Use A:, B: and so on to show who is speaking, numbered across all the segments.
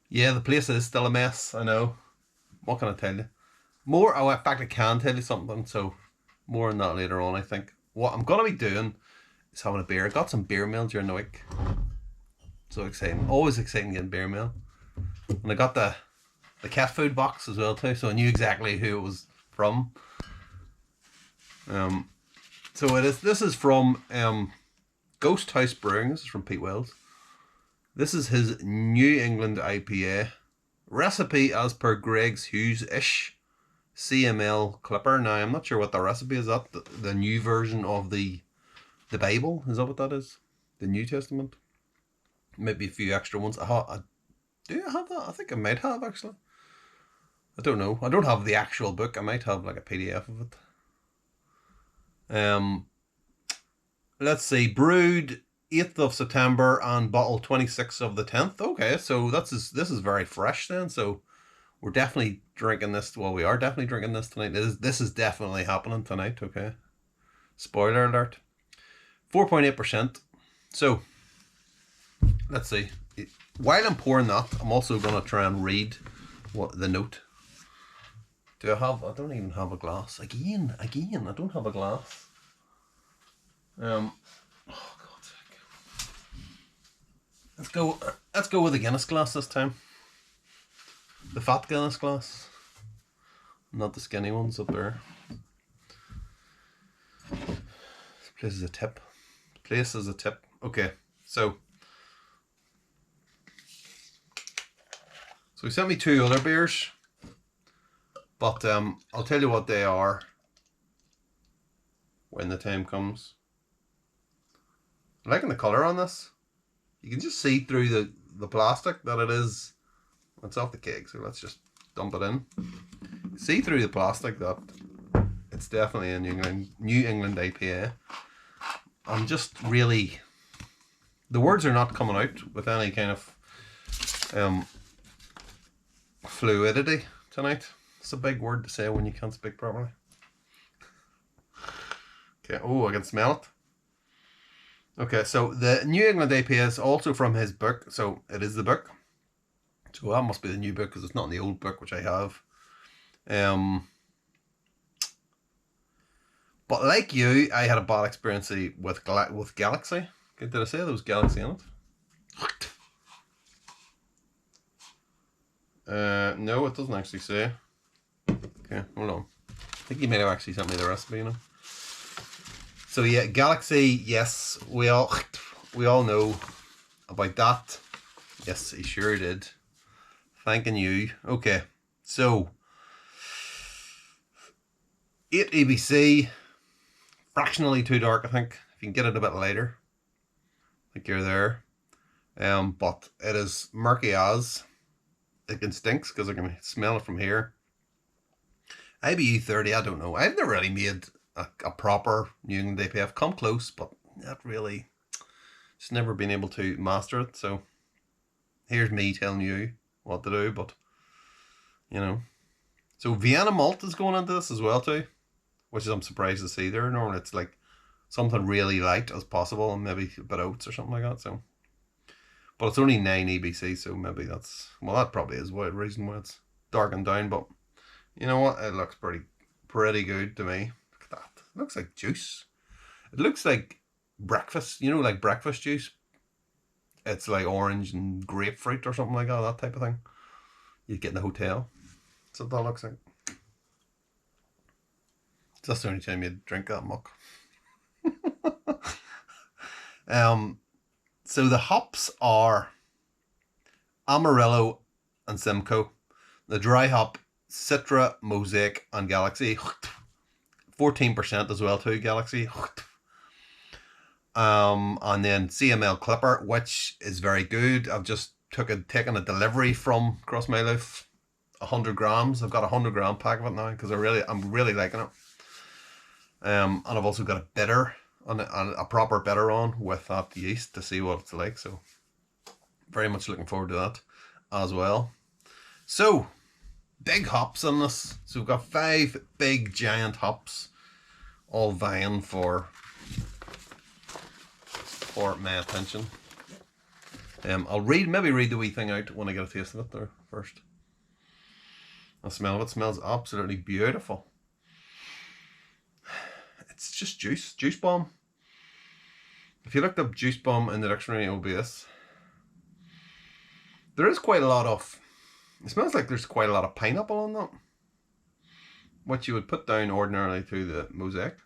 A: Yeah, the place is still a mess. I know. What can I tell you? More. Oh, in fact, I can tell you something. So more on that later on. I think what I'm gonna be doing is having a beer. I got some beer mail during the week. So exciting! Always exciting getting beer mail. And I got the cat food box as well too. So I knew exactly who it was from. Um. So it is. This is from Ghost House Brewing. This is from Pete Wells. This is his New England IPA recipe as per Greg's Hughes ish CML Clipper. Now I'm not sure what the recipe is. That the new version of the Bible, is that what that is? The New Testament. Maybe a few extra ones. Do I have that? I think I might have actually. I don't know. I don't have the actual book. I might have like a PDF of it. Let's see. Brewed 8th of September and bottle 26th of the 10th. Okay, so this is very fresh then. So we're definitely drinking this. Well, we are definitely drinking this tonight. This is definitely happening tonight. Okay. Spoiler alert. 4.8%. So let's see. While I'm pouring that, I'm also gonna try and read what the note. Do I have? I don't even have a glass. Again. I don't have a glass. Oh God's sake. Let's go with the Guinness glass this time. The fat Guinness glass, not the skinny ones up there. This place is a tip. Okay, so he sent me 2 other beers, but I'll tell you what they are when the time comes. I'm liking the colour on this. You can just see through the plastic that it is. It's off the keg, so let's just dump it in. See through the plastic that it's definitely a New England IPA. I'm just really, the words are not coming out with any kind of fluidity tonight. It's a big word to say when you can't speak properly. Okay. Oh, I can smell it. Okay, so the New England IPA is also from his book, so it is the book. So that must be the new book because it's not in the old book, which I have. But like you, I had a bad experience with Galaxy. Did I say there was Galaxy in it? No, it doesn't actually say. Okay, hold on. I think he may have actually sent me the recipe, you know. So yeah, Galaxy. Yes, we all know about that. Yes, he sure did. Thanking you. Okay, so 8 ABC, fractionally too dark. I think if you can get it a bit lighter, I think you're there. But it is murky as it can stinks because I can smell it from here. IBU 30. I don't know. I've never really made a proper New England IPA. I've come close, but not really. Just never been able to master it. So here's me telling you what to do, but you know. So Vienna malt is going into this as well too, which is I'm surprised to see there. Normally it's like something really light as possible and maybe a bit of oats or something like that. So, but it's only 9 EBC, so maybe that's, well, that probably is the reason why it's darkened down. But you know what? It looks pretty good to me. Look at that. It looks like juice. It looks like breakfast. You know, like breakfast juice. It's like orange and grapefruit or something like that. That type of thing. You get in the hotel. That's what that looks like. That's the only time you drink that muck. So the hops are Amarillo and Simcoe. The dry hop, Citra, Mosaic, and Galaxy. 14% as well too, Galaxy. And then CML Clipper, which is very good. I've just taken a delivery from Cross My Life, 100 grams. I've got a 100-gram pack of it now because I'm really liking it. And I've also got a bitter and a proper bitter on with that yeast to see what it's like. So very much looking forward to that as well. So big hops in this. So we've got 5 big giant hops, all vying for my attention. I'll maybe read the wee thing out when I get a taste of it there first. The smell of it smells absolutely beautiful. It's just juice bomb. If you looked up juice bomb in the dictionary, it will be this. There is quite a lot of, it smells like there's quite a lot of pineapple on that, what you would put down ordinarily to the mosaic.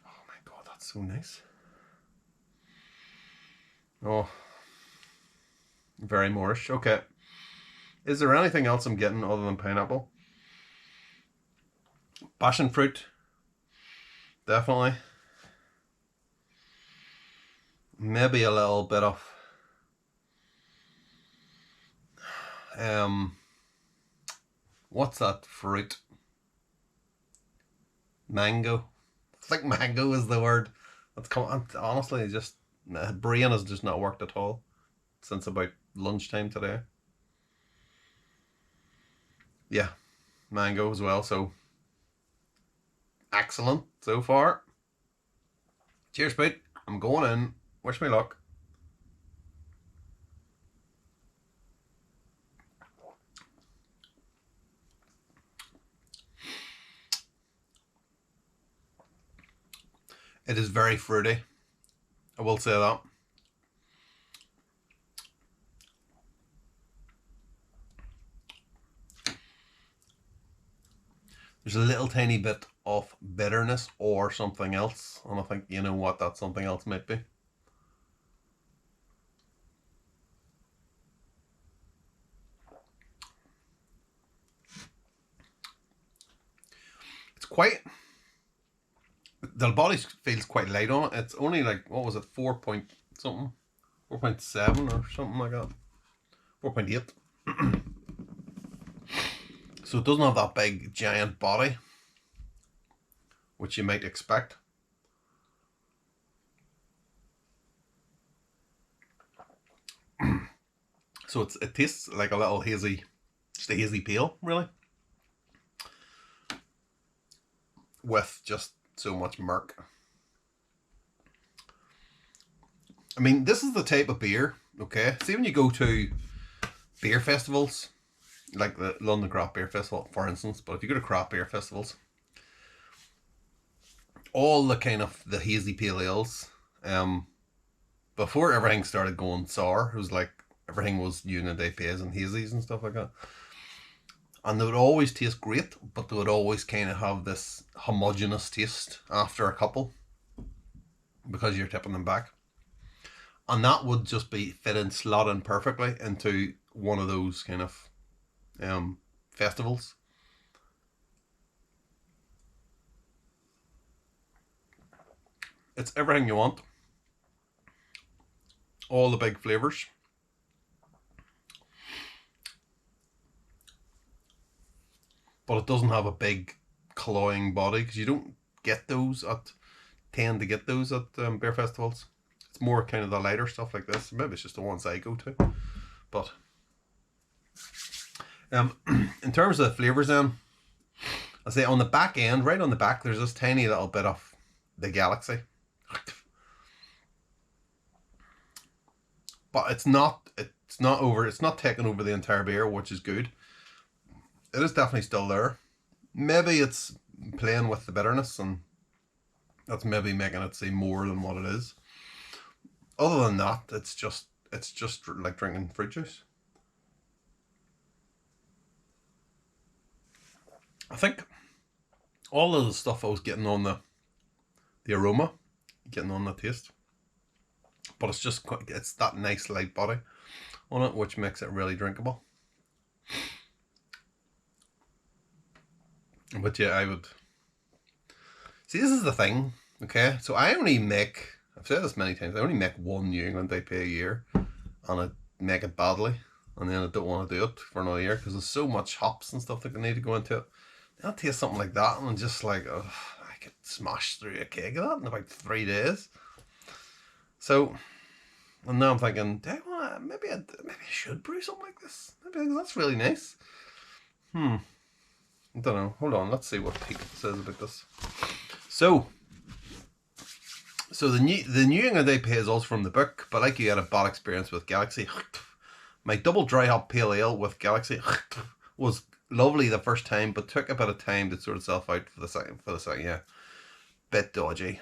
A: Oh my god, that's so nice. Oh, very Moorish. Okay. Is there anything else I'm getting other than pineapple? Passion fruit. Definitely. Maybe a little bit of what's that fruit? Mango. I think mango is the word. That's honestly, just my brain has just not worked at all since about lunchtime today. Yeah, mango as well. So excellent so far. Cheers, mate. I'm going in. Wish me luck. It is very fruity. I will say that. There's a little tiny bit of bitterness or something else, and I think you know what that something else might be. It's quite, the body feels quite light on it. It's only like, what was it, 4 point something, 4.7 or something like that, 4.8. So it doesn't have that big giant body, which you might expect. So it tastes like a little hazy, just a hazy pale, really, with just so much murk. I mean, this is the type of beer, okay? See, when you go to beer festivals, like the London Craft Beer Festival, for instance, but if you go to craft beer festivals, all the kind of the hazy pale ales, before everything started going sour, it was like everything was unit IPAs and hazies and stuff like that. And they would always taste great, but they would always kind of have this homogeneous taste after a couple, because you're tipping them back. And that would just be fitting, slotting perfectly into one of those kind of festivals. It's everything you want. All the big flavors. But it doesn't have a big cloying body, because you don't tend to get those at beer festivals. It's more kind of the lighter stuff like this. Maybe it's just the ones I go to. But in terms of the flavors then, I say on the back end, right on the back, there's this tiny little bit of the Galaxy. But it's not taking over the entire beer, which is good. It is definitely still there. Maybe it's playing with the bitterness, and that's maybe making it seem more than what it is. Other than that, it's just like drinking fruit juice. I think all of the stuff I was getting on the aroma, getting on the taste, but it's that nice light body on it, which makes it really drinkable. But yeah, I would see, this is the thing, okay? So I've said this many times, I only make one New England IPA a year, and I make it badly, and then I don't want to do it for another year because there's so much hops and stuff that I need to go into it. Then I'll taste something like that, and I'm just like, oh, I could smash through a keg of that in about 3 days. So, and now I'm thinking, do I want to, maybe I should brew something like this. Maybe that's really nice. I don't know. Hold on. Let's see what Pete says about this. So So the New England IPA is also from the book, but like you had a bad experience with Galaxy. My double dry hop pale ale with Galaxy was lovely the first time, but took a bit of time to sort itself out for the second. Yeah, bit dodgy.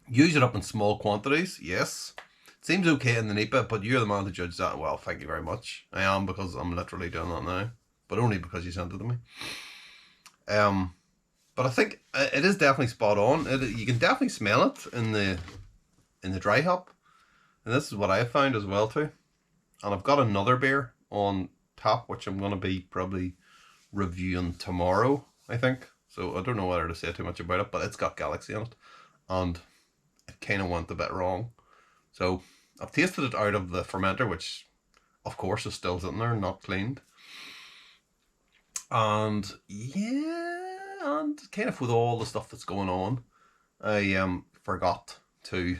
A: Use it up in small quantities. Yes, seems okay in the NEPA, but you're the man to judge that. Well, thank you very much. I am, because I'm literally doing that now, but only because you sent it to me. But I think it is definitely spot on. You can definitely smell it in the dry hop, and this is what I have found as well too. And I've got another beer on tap, which I'm going to be probably reviewing tomorrow, I think. So I don't know whether to say too much about it, but it's got Galaxy in it, and it kind of went a bit wrong. So I've tasted it out of the fermenter, which of course is still sitting there, not cleaned. And yeah, and kind of with all the stuff that's going on, I forgot to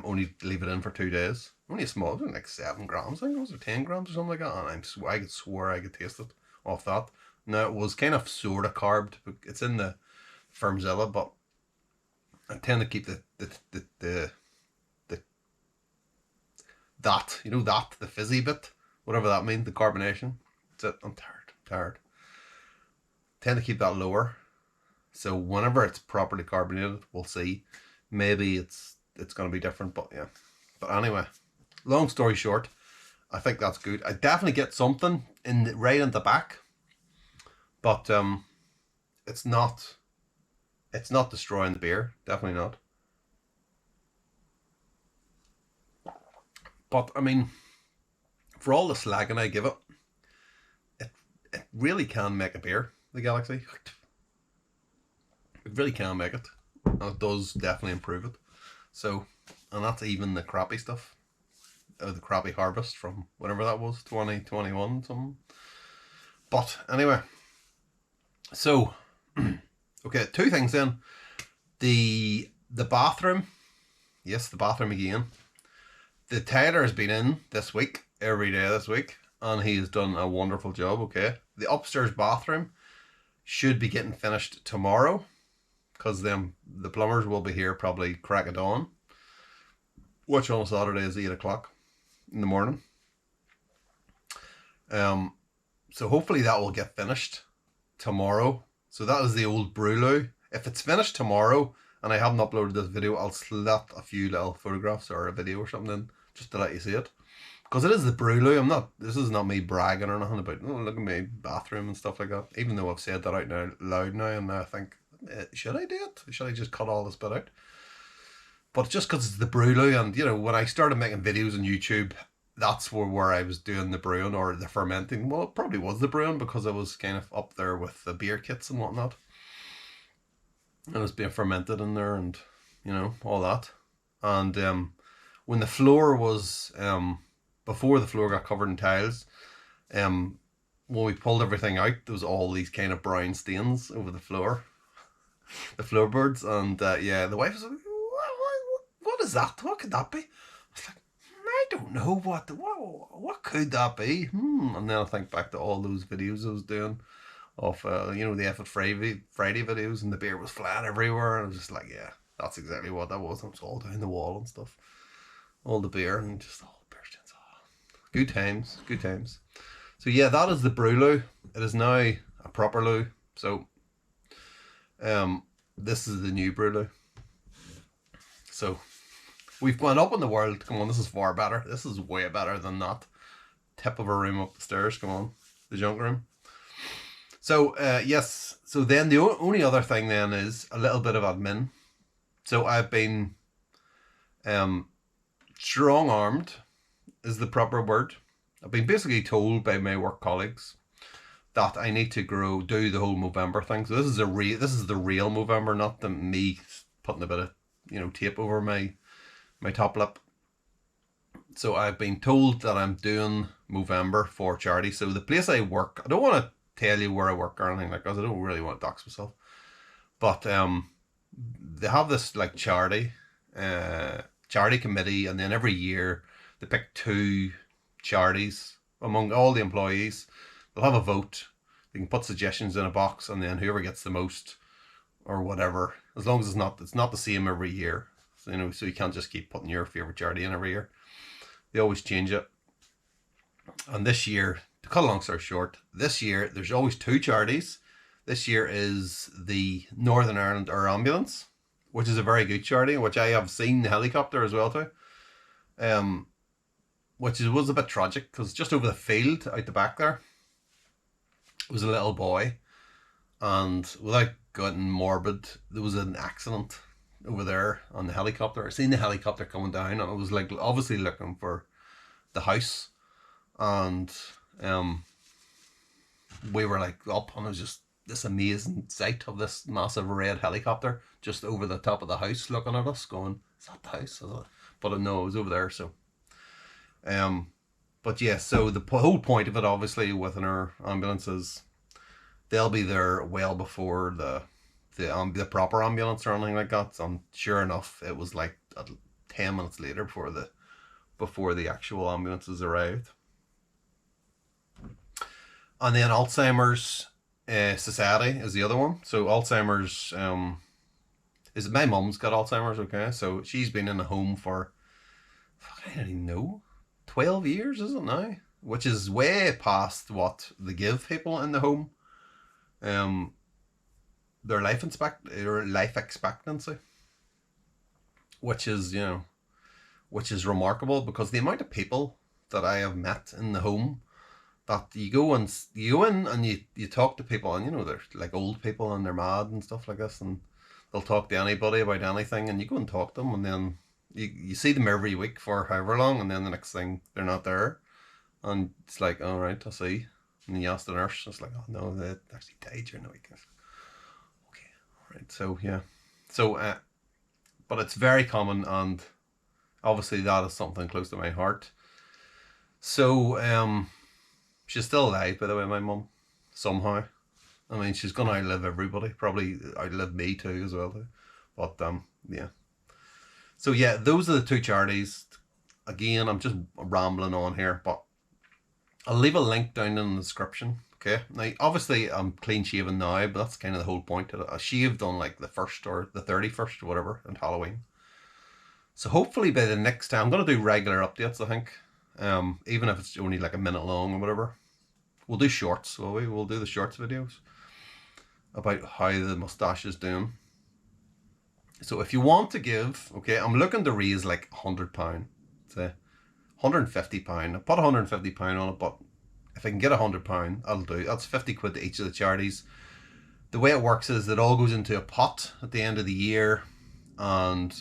A: only leave it in for 2 days. Only a small, like 7 grams, I think it was, or 10 grams or something like that. And I could swear I could taste it off that. Now it was kind of sort of carbed. It's in the Firmzilla, but I tend to keep the that, you know, that, the fizzy bit, whatever that means, the carbonation. That's it. I'm tired. Tend to keep that lower. So whenever it's properly carbonated, we'll see. Maybe it's going to be different, but yeah. But anyway, long story short, I think that's good. I definitely get something right in the back, but it's not destroying the beer. Definitely not. But I mean, for all the slagging I give it, it really can make a beer, the Galaxy. It really can make it, and it does definitely improve it. So, and that's even the crappy stuff, the crappy harvest from whatever that was, 2021 something. But anyway, so okay, 2 things then. The bathroom, yes, the bathroom again. The Tyler has been in this week, every day this week, and he has done a wonderful job. Okay, the upstairs bathroom should be getting finished tomorrow, because then the plumbers will be here probably crack of dawn, which on a Saturday is 8 o'clock in the morning. So hopefully that will get finished tomorrow. So that is the old Brewloo. If it's finished tomorrow and I haven't uploaded this video, I'll slap a few little photographs or a video or something in, just to let you see it. Because it is the Brewloo. This is not me bragging or nothing about, oh, look at my bathroom and stuff like that. Even though I've said that out now loud now, and I think, should I do it? Should I just cut all this bit out? But just because it's the Brewloo, and you know, when I started making videos on YouTube, that's where I was doing the brewing or the fermenting. Well, it probably was the brewing, because I was kind of up there with the beer kits and whatnot. And it was being fermented in there, and you know, all that. And when the floor was before the floor got covered in tiles, when we pulled everything out, there was all these kind of brown stains over the floor, the floorboards, and yeah, the wife was like, what is that? What could that be? I was like, I don't know what could that be? And then I think back to all those videos I was doing of you know, the F at Friday videos, and the beer was flying everywhere, and I was just like, yeah, that's exactly what that was. And it was all down the wall and stuff, all the beer, and just all the beer stains. Good times. So yeah, that is the Brewloo. It is now a proper loo. So this is the new Brewloo. So we've gone up in the world. Come on, this is far better. This is way better than that tip of a room up the stairs. Come on, the junk room. So yes, so then the only other thing then is a little bit of admin. So I've been strong-armed is the proper word. I've been basically told by my work colleagues that I need to do the whole Movember thing. So this is the real Movember, not me putting a bit of, you know, tape over my top lip. So I've been told that I'm doing Movember for charity. So the place I work, I don't want to tell you where I work or anything like that, because I don't really want to dox myself. But they have this like charity committee, and then every year they pick 2 charities among all the employees. They'll have a vote. They can put suggestions in a box, and then whoever gets the most or whatever as long as it's not the same every year. So, so you can't just keep putting your favorite charity in every year. They always change it. And this year, to cut a long story short, this year there's always two charities. This year is the Northern Ireland Air Ambulance, which is a very good charity, which I have seen the helicopter as well too. Was a bit tragic because just over the field out the back there was a little boy, and without getting morbid, there was an accident over there on the helicopter. I seen the helicopter coming down, and it was like obviously looking for the house, and we were like up, and it was just this amazing sight of this massive red helicopter just over the top of the house looking at us, going, "Is that the house?" But no, it was over there. So, but yeah, so the whole point of it, obviously, with our ambulance is they'll be there well before the proper ambulance or anything like that. So, sure enough, it was like 10 minutes later before the actual ambulances arrived. And then Alzheimer's Society is the other one. So Alzheimer's is my mum's got Alzheimer's. Okay, so she's been in a home for I don't even know 12 years, is it now? Which is way past what they give people in the home. Their life expectancy, which is remarkable, because the amount of people that I have met in the home, that you go in and you talk to people, and they're like old people and they're mad and stuff like this, and they'll talk to anybody about anything, and you go and talk to them, and then you see them every week for however long, and then the next thing they're not there, and it's like, all right, I see. And then you ask the nurse, it's like, oh no, they actually died during the week. Okay, all right, so yeah, so but it's very common, and obviously that is something close to my heart. So she's still alive, by the way, my mum, somehow. I mean, she's gonna outlive everybody, probably outlive me too as well. But yeah. So yeah, those are the two charities. Again, I'm just rambling on here, but I'll leave a link down in the description. Okay. Now, obviously, I'm clean shaven now, but that's kind of the whole point. I shaved on like the 1st or the 31st or whatever, on Halloween. So hopefully by the next time, I'm gonna do regular updates. I think, even if it's only like a minute long or whatever. We'll do shorts, will we? We'll do the shorts videos about how the moustache is doing. So if you want to give, okay, I'm looking to raise like £100, say £150. I put £150 on it, but if I can get £100, I'll do. That's 50 quid to each of the charities. The way it works is it all goes into a pot at the end of the year, and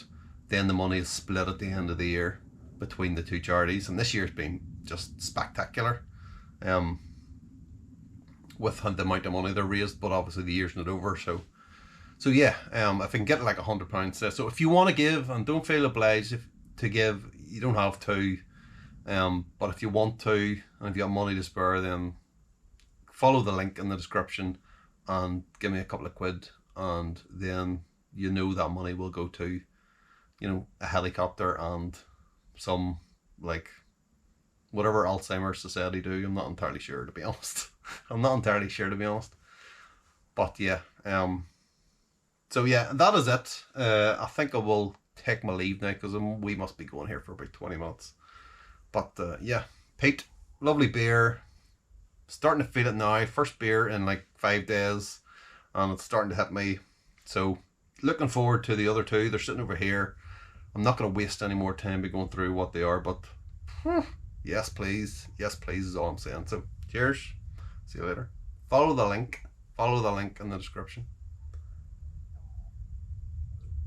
A: then the money is split at the end of the year between the two charities. And this year's been just spectacular. With the amount of money they're raised, but obviously the year's not over, so yeah, if I can get like £100, so if you want to give, and don't feel obliged to give, you don't have to, but if you want to, and if you have money to spare, then follow the link in the description and give me a couple of quid, and then that money will go to a helicopter and some like whatever Alzheimer's Society do. I'm not entirely sure, to be honest. But yeah, so yeah, that is it. I think I will take my leave now, because we must be going here for about 20 minutes. But yeah, Pete, lovely beer. Starting to feel it now. First beer in like 5 days, and it's starting to hit me. So looking forward to the other two. They're sitting over here. I'm not going to waste any more time by going through what they are, but yes please is all I'm saying. So cheers, see you later. Follow the link in the description.